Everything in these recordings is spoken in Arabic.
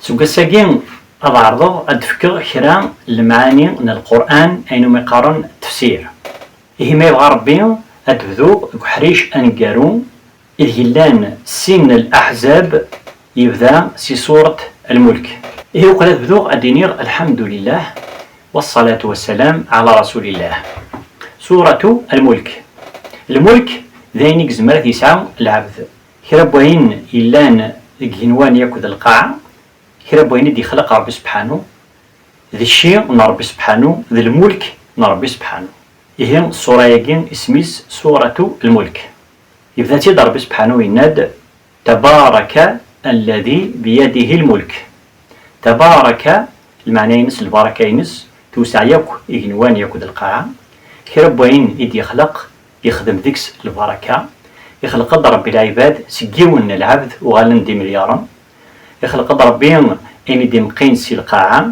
سوكساكين أضعرضو أدفكر كرا المعاني من القرآن أينما يقارن التفسير ما يبغى ربي أدبذو حريش أنقارو إذ هلان سن الأحزاب يبدأ سي سورة الملك وقال أدبذو أدينير الحمد لله والصلاة والسلام على رسول الله. سورة الملك ذينيك زمرة يسعى العبد كربوين إلان هنوان ياكد القاعة كربوين دي خلق ربي سبحانه ذي الشيء من ربي سبحانه ذي الملك من ربي سبحانه إهم الصورة يجين اسميس سورة الملك إذا تيد ربي سبحانه يناد تبارك الذي بيده الملك. تبارك المعنى ينس البركة ينس توسع ياكو هنوان ياكد القاعة كربوين إدي يخلق يخدم ذيكس البركة يخلق قدر ربي العباد سجيون العبد وغالن دي مليارا يخلق قدر ربي إني دي مقين سي القاعة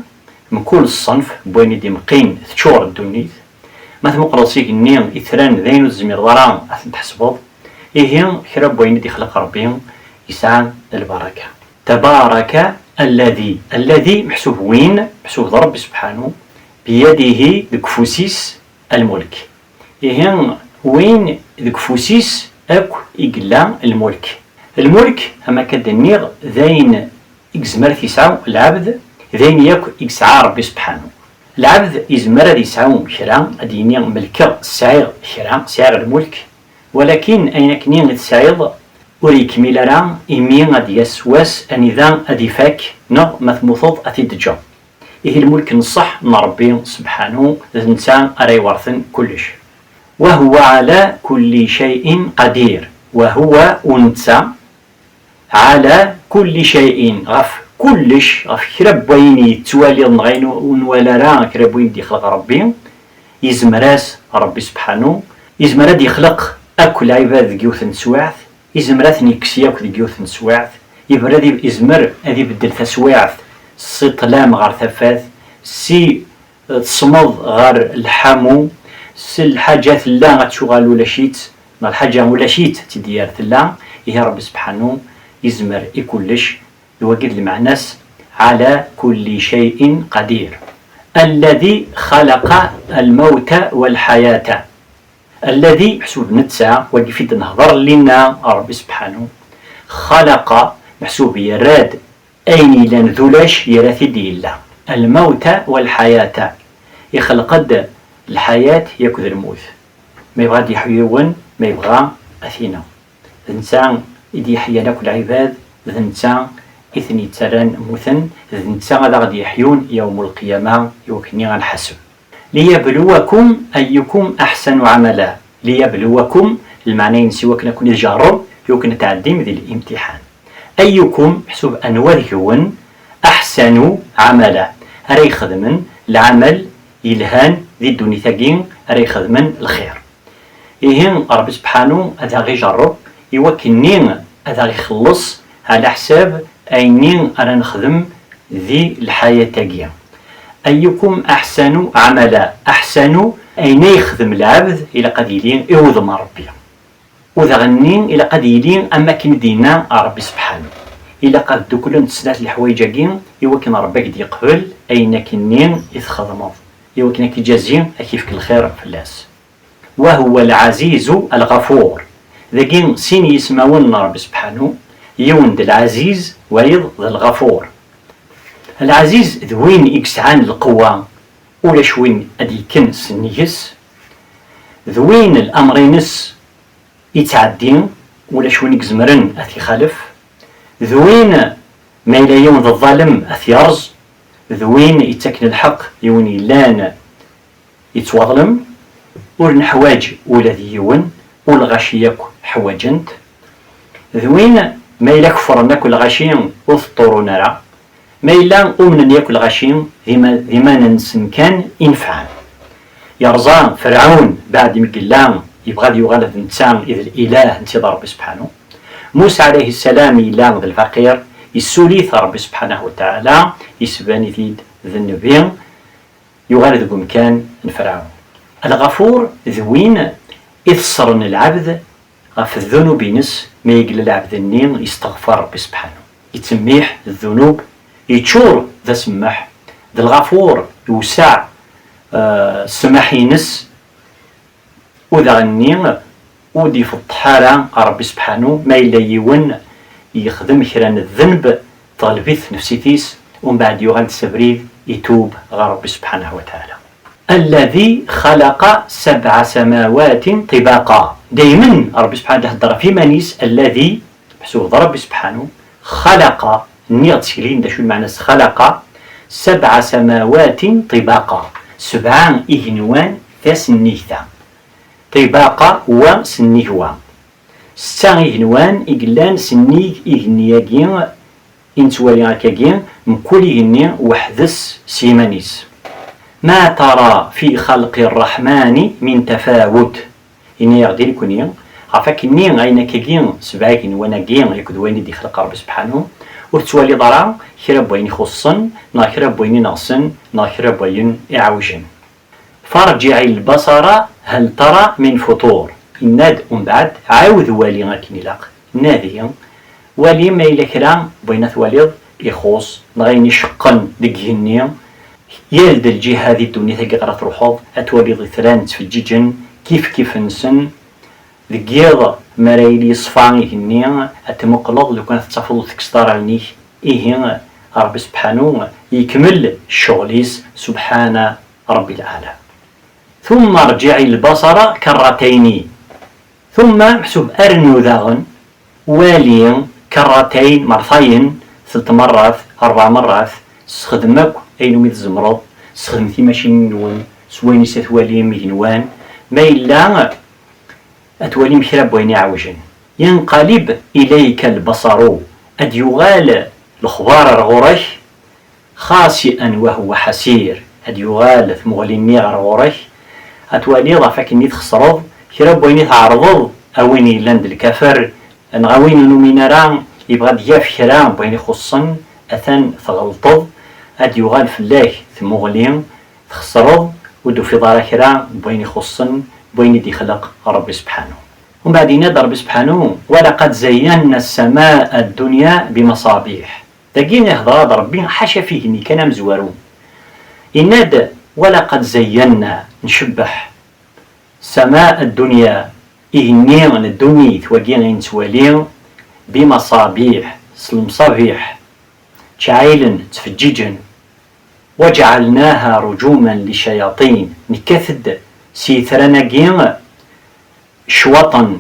من كل الصنف بوين دي مقين تشور الدنيا مثل مقرصيك النيم إثران ذين الزمير ضرام أثن تحسبوض إيهم كرب بوين دي خلق ربي يسعى البركة. تبارك الذي محسوب وين محسوب ربي سبحانه بيده دكفوسيس الملك إيهم وين دكفوسيس أكو إقلا الملك أما كدنير ذين إكزمر يسعى العبد ذين ياكو إكسعى ربي سبحانه. العبد إزمر يسعى كرا أديني ملكة السعير كرا سعير الملك ولكن أين كنين السعير أريك ميلارا إمين أدي يسواس أنذان أدي فاك مثموثوض أتيدجا الملك نصح من ربي سبحانه الإنسان أري ورثن كلش وهو على كل شيء قدير. وهو أنت على كل شيء غف كلش غف كرب وين يتوالي نغين ولا راه كرب وين يخلق ربي يزمراس ربي سبحانه يزمراد يخلق أكل عباد جيوث سواعث يزمرات نيكسياك جيوث سواعث يبرد يزمر أذي بدل تسواعث سي طلام غار ثفاث سي تصمض غار الحامو سي الحاجات لا غتشغل ولا شيت ما الحاجة ولا شيت تديارت لا هي ربي سبحانه يزمر يكلش يوجد المعناس على كل شيء قدير. الذي خلق الموت والحياة الذي محسوب نتسع وقفيد نهضر لنا ربي سبحانه خلق محسوب يراد أين لن ذولاش يراثي دي الله الموت والحياة يخلق قد الحياة يكذ الموت ما يبغى يحيون ما يبغى أثينا الإنسان إذا يحيى كل عباد الإنسان إثني تران مثن الإنسان هذا غادي يحيون يوم القيامة يوكني غنحسب. ليبلوكم أيكم أحسن عملا. ليبلوكم المعنى سواء كنا نجرب يمكن تعديم ذي الامتحان. أيكم حسب أنوار هون أحسن عملا أري خدمن العمل يلهان ذي الدنيا ثقين أري خدمن الخير. إيهن رب سبحانه هذا غي جرب يوكنين هذا غي خلص على حساب أينين أنا نخدم ذي الحياة تاقية. أيكم أحسن عملا أحسن أين يخدم العبد إلى قديلين إوذم ربي وذا غنين إلى قديلين أما كن دينا ربي سبحانه إلى قد دوكلن تسنات الحوايجاكين يوكن ربك دي يقبل أين كنين يتخدمه يوكن كيجازين كيف كل خير في الناس. وهو العزيز الغفور ذاكين سين يسمعون ربي سبحانه يوند العزيز ويض الغفور. العزيز ذوين إكسعان القوة ولا شوين أدي كنس نيس ذوين الأمرينس يتعدين ولا شوين يكزمرن أثي خالف ذوين ما إلى يوم ذا الظالم أثي أرز ذوين يتكن الحق يوني لان يتوظلم ورنحواج ولا ذيون والغشيك حواجنت ذوين ما إلا كفرناك الغشيم وفطرون راه ما إلا أمنا ياكل غشيم ذما ننسن كان ينفعن يرزان فرعون بعد مقلام يبغى يغلب الإنسان إذ الإله انتظر ربي سبحانه. موسى عليه السلام إلا ذا الفقير يسوليث ربي سبحانه وتعالى يسباني ذيد ذا النبي يغلب بمكان فرعون. الغفور ذوين إذ صرن العبد غف الذنوب ينس ما يقل العبد النين يستغفر ربي سبحانه يتميح الذنوب يتشور ذا سمح ذا الغفور يوسع السماح ينس وذا غني ودي في الطحارة ربي سبحانه ما إلا يون يخدم كران الذنب طالبيث نفسيتيس ومن بعد يغال سبريد يتوب غير ربي سبحانه وتعالى. الذي خلق 7 سماوات طباقا. دايما ربي سبحانه هضر في منيس الذي محسوب ربي سبحانه خلق نيغ تسكلين دا شو المعنى خلق 7 سماوات طباقا 7 إهنوان ثاسنيثا طباقا وسنيهوا 6 إهنوان إقلان سنيك إهنياجين إنتوالي هكاكين من كل إهني وحدث سيمانيس. ما ترى في خلق الرحمن من تفاوت إني يغدي لكني عفاك إني غاينا كاكين 7 إهنوان يكدواني دي خلق ربي سبحانه ورتوالي ضرع خيرا بوين خصن ناخرا بوين نغسن ناخرا بوين إعوجن. فارجع البصر هل ترى من فطور. الناد بعد عاود والي غاكين لاق نادي والي ما إلا كرا بوين ثواليض يخص نغيني شقن دقهني يالد الجهة هذه الدنيا ثقي غرات روحوض أتواليض ثلان تفجيجن كيف نسن ذقيض مرايلي صفاني هني أتمقلض لو كانت تفضل تكستار عنيه إيه ربي سبحانه يكمل الشغليس سبحان ربي الأعلى. ثم ارجعي البصر كرتين ثم محسوب أرنو ذاغن والي كرتين مرتين 3 مرات 4 مرات سخدمك أينو ميت الزمرض سخدمتي ماشي نوان سويني ستوالي مهنوان ما إلا أتوالي مكرا بويني عوجن. ينقلب إليك البصر أديغال الخبار رغورك خاسئا وهو حسير أديغال ثمغليني غرغورك أتوالي ضعفك إني تخسرض كرا بويني تعرضض أويني لاند الكفر نغاوين نومينارا يبغى دياف كرا بويني خصن أثن تغلطض أديغال فلاك ثمغلين تخسرض ودو في دار كرا بويني خصن بويني دي خلق ربي سبحانه. ومن بعد ينادى ربي سبحانه ولقد زينا السماء الدنيا بمصابيح. تاقين يهضر ربي حاشا فيه اني كان مزوارون ينادى ولقد زينا نشبح سماء الدنيا إهنيان الدنيا ثواقين نتوالين بمصابيح المصابيح شعيل تفجيجن وجعلناها رجوما للشياطين نكثد سيثرناقين شوطا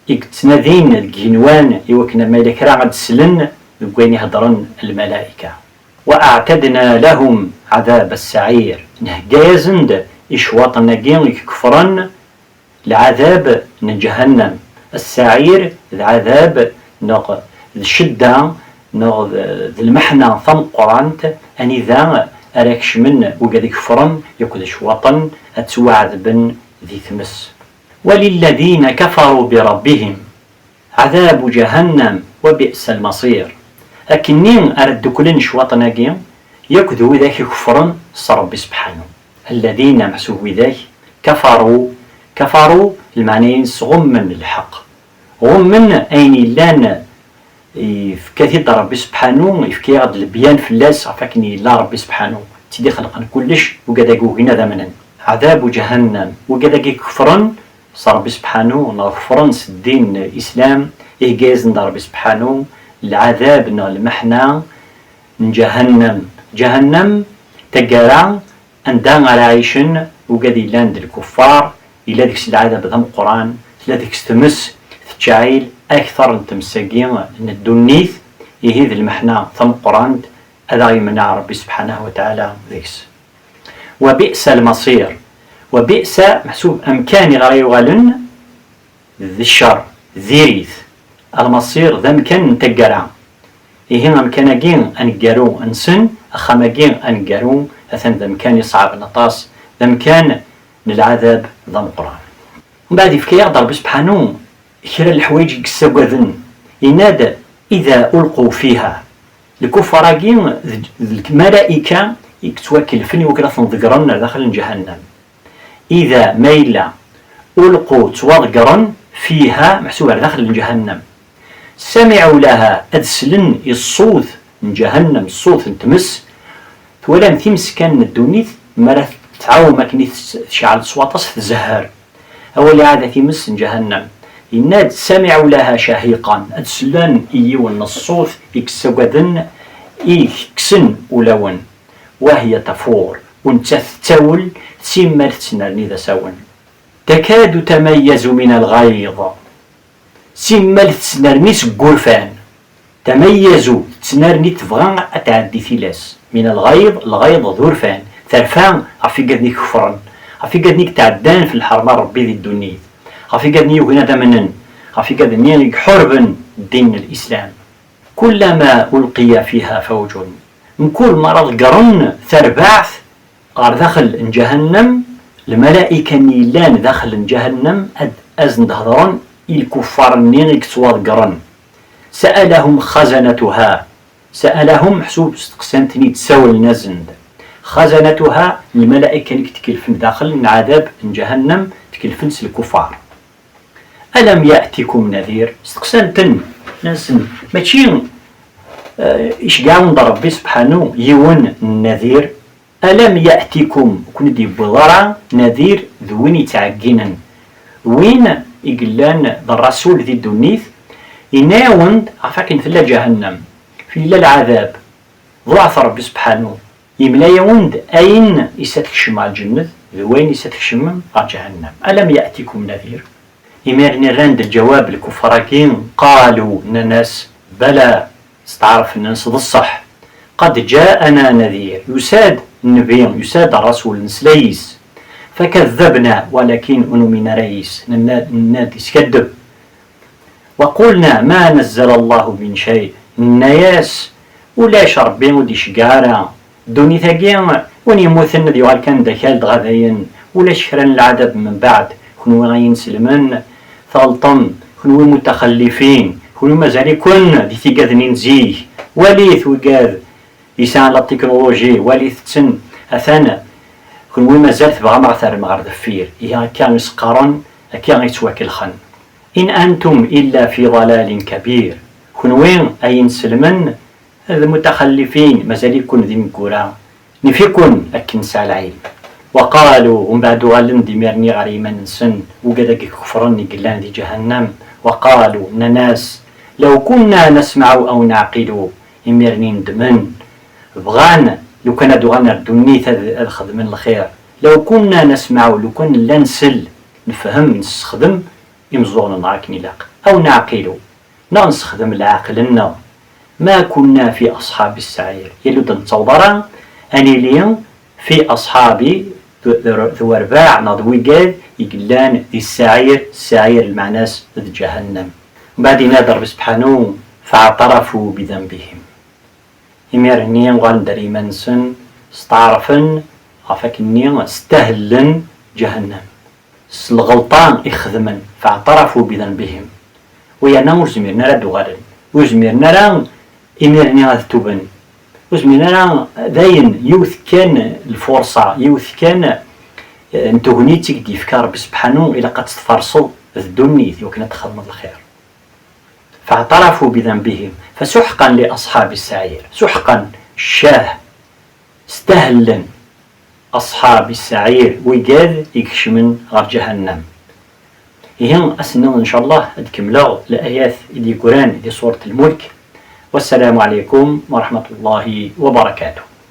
يكتنادين الجنوان يوكنا مالك راعد سلن يقوين يهضرن الملائكة. وأعتدنا لهم عذاب السعير نهجازند إشواط ناقين يكفرن العذاب جهنم السعير العذاب نغ الشدة نغ المحنة ثم قرانت أني ذا أراكش من وقد يكفرن يكون شواطا أتوعد بن ذي ثمس. وللذين كفروا بربهم عذاب جهنم وبئس المصير. لكنين أرد كلن شواط ناقين يكذو ذاك كفرن صرب سبحانه. الذين محسوب ذاك كفروا المعنيين غمن الحق غمن أين لان كثير ربي سبحانه يفكي غد البيان في اللاس عفاكني لا ربي سبحانه تيدي خلقنا كلش وقد هنا ذمنا عذاب جهنم وقد كفرن ربي سبحانه نغفرن الدين الإسلام إيجاز ربي سبحانه العذاب المحنة جهنم تقرا أندان على عيشن وقد يلاند الكفار إلا ديك العذاب ذم القرآن إلا ديك تمس تجعيل أكثر تمساقين أن الدنيث يهيذ المحنة ثم القرآن هذا يمنع ربي سبحانه وتعالى ذيكس. وبئس المصير وبئس محسوب أمكان غير غالن ذي الشر ذيريث المصير ذا مكان تقرا إيه أمكاناقين أنقارو أنسن أخماقين أنقارو أثن ذا مكان يصعب نطاس ذا مكان للعذاب ذا القرآن. ومن بعد يفكي يقدر سبحانه كرا الحوايج يكسوذن ينادى إذا ألقوا فيها الكفراقين الملائكة يتوكلفن وكرا ذكرن داخل جهنم إذا ميلا ألقوا توضقرن فيها محسوبة داخل جهنم سمعوا لها أدسلن الصوت جهنم الصوت نتمس تولا تيمس كان الدونيت مرات تعاو ما كني تشعل صواطس تزهر أولي عادة تيمس جهنم إناد سمعوا لها شهيقا أتسلان إيوان الصوت إكسوغدن إكسن أولون وهي تفور ونتثول سيما تسنرني ذا سون تكاد تميز من الغيظ سيما تسنرني سقرفان تميزوا تسنرني تبغى أتعدي ثلاث من الغيظ ذرفان ثرفان عفي قدني كفرا عفي قدني تعدان في الحرمة ربي ذي الدنيا عفي قدني يوهنا دمنا عفي قدني حربا دين الإسلام كلما ألقي فيها فوج من كل مرض قرن ثربعث غار داخل جهنم الملائكة نيلان داخل جهنم أزن دهضرون الكفار نيغيك سواد قرن سألهم خزنتها سألهم حسوب استقسانتني تساول نزند خزنتها الملائكة تكلفن داخل عذاب جهنم تكلفن الكفار ألم يأتكم نذير استقسانتن نزن ماشي إيش قاون ربي سبحانه يون النذير ألم يأتكم كن دي بضرع نذير ذوين يتعقينا وين يقلان الرسول ذي الدنيث يناوند عفاكن في الله جهنم في الله العذاب ضعف ربي سبحانه يملا يوند أين يستكشم على الجنة وين يستكشم على جهنم ألم يأتكم نذير يمرني راند الجواب الكفراكين قالوا الناس بلى استعرف الناس الصح قد جاءنا نذير يساد النبي يساد الرسول نسليس فكذبنا ولكن أنو من رئيس الناد يسكذب وقلنا ما نزل الله من شيء الناس ولاش ربي ودي شقارة دوني ثقيم وني موثن ديو كان دكال غذاين ولاش كران العذاب من بعد كنو غاين سلمان ثالطن كنو متخلفين كنو مازالي كن دي ثقاذنين زيه وليث وقاذ يسان لا التكنولوجي وليث تسن أثانا كنو مازال تبغى مغثر مغار دفير إيها كان يسقرن كان يتواكل خن إن أنتم إلا في ضلال كبير كنوين أين سلمن المتخلفين مازال يكون ذي مكورا نفيكن أكن العلم وقالوا ومن بعد غالن دميرني غريما نسن وقدك كفرني قلان ذي جهنم وقالوا ناس لو كنا نسمع أو نعقل يميرني ندمن بغان لو كان دوغانا دونيت الخدم الخير لو كنا نسمع لو كنا لا نسل نفهم نستخدم يمزون نعاكني لاق أو نعقل نستخدم العقل ما كنا في أصحاب السعير يلو دنتصورا أني اليوم في أصحابي ذو أرباع نضوي قال يقلان ذي السعير المعناس ذي جهنم بعد نادر سبحانه فاعترفوا بذنبهم يميرني وغان دريما نسن استعرفن عفاكني استهلن جهنم الغلطان يخدمن فاعترفوا بذنبهم ويانا وزميرنا لا دوغالن وزميرنا لا إميرني غاذ توبن وزميرنا لا داين يوث كان الفرصة يوث كان انتوغنيتك دي فكار بسبحانه إلا قد تفرصوا الدنيا وكنا تخدم الخير فاعترفوا بذنبهم فسحقا لأصحاب السعير سحقا الشاه استهلا أصحاب السعير ويقال يكشمن غير جهنم إيهن أسنو إن شاء الله أدكملو الآيات دي قرآن دي سورة الملك والسلام عليكم ورحمة الله وبركاته.